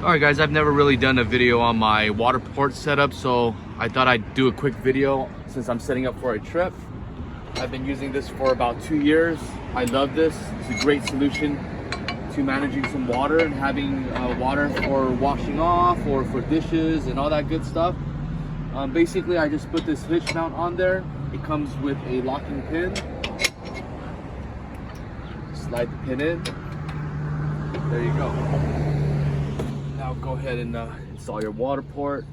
Alright guys, I've never really done a video on my Waterport setup, so I thought I'd do a quick video since I'm setting up for a trip. I've been using this for about 2 years. I love this. It's a great solution to managing some water and having water for washing off or for dishes and all that good stuff. Basically, I just put this hitch mount on there. It comes with a locking pin. Slide the pin in. There you go. Now go ahead and install your Waterport.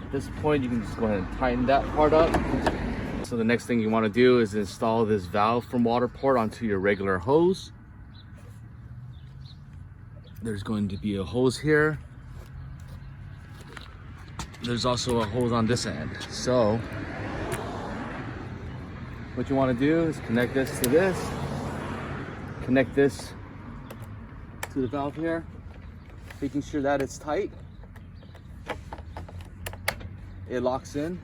At this point, you can just go ahead and tighten that part up. So the next thing you want to do is install this valve from Waterport onto your regular hose. There's going to be a hose here. There's also a hose on this end. So what you want to do is connect this to this. Connect this to the valve here, making sure that it's tight. It locks in,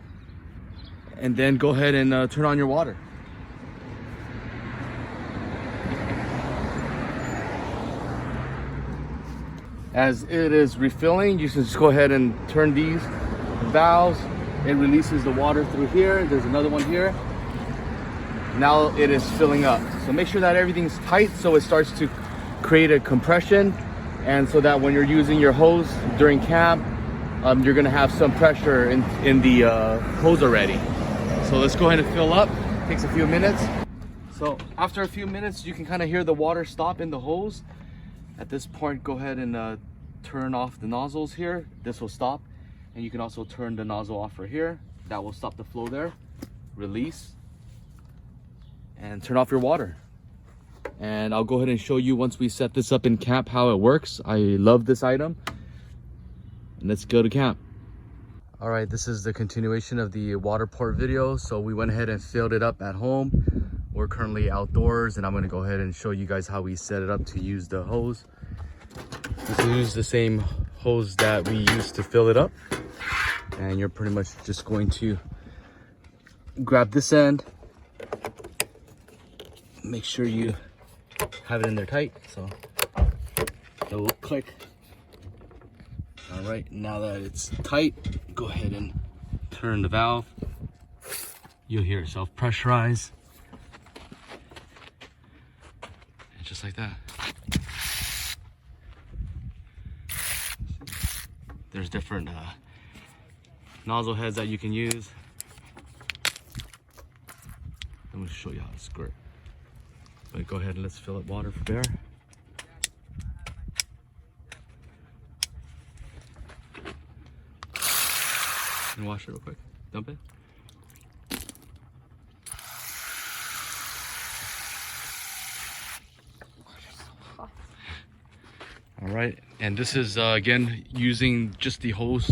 and then go ahead and turn on your water. As it is refilling, you can just go ahead and turn these valves. It releases the water through here. There's another one here. Now it is filling up. So make sure that everything's tight so it starts to create a compression, and so that when you're using your hose during camp, you're gonna have some pressure in the hose already. So let's go ahead and fill up. It takes a few minutes. So after a few minutes, you can kind of hear the water stop in the hose. At this point, go ahead and turn off the nozzles here. This will stop, and you can also turn the nozzle off right here. That will stop the flow there. Release, and turn off your water. And I'll go ahead and show you once we set this up in camp how it works. I love this item. And let's go to camp. All right, this is the continuation of the Waterport video. So we went ahead and filled it up at home. We're currently outdoors, and I'm gonna go ahead and show you guys how we set it up to use the hose. You can use the same hose that we used to fill it up. And you're pretty much just going to grab this end. Make sure you have it in there tight, so it will click. All right, now that it's tight, go ahead and turn the valve. You'll hear it self-pressurize. And just like that. There's different nozzle heads that you can use. I'm gonna show you how to squirt. But go ahead and let's fill up water for Bear. And wash it real quick. Dump it. All right, and this is again using just the hose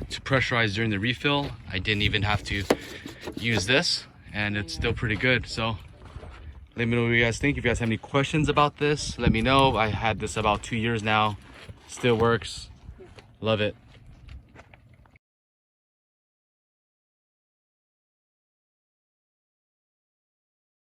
to pressurize during the refill. I didn't even have to use this, and it's still pretty good. So let me know what you guys think. If you guys have any questions about this, let me know. I had this about 2 years now. Still works. Love it.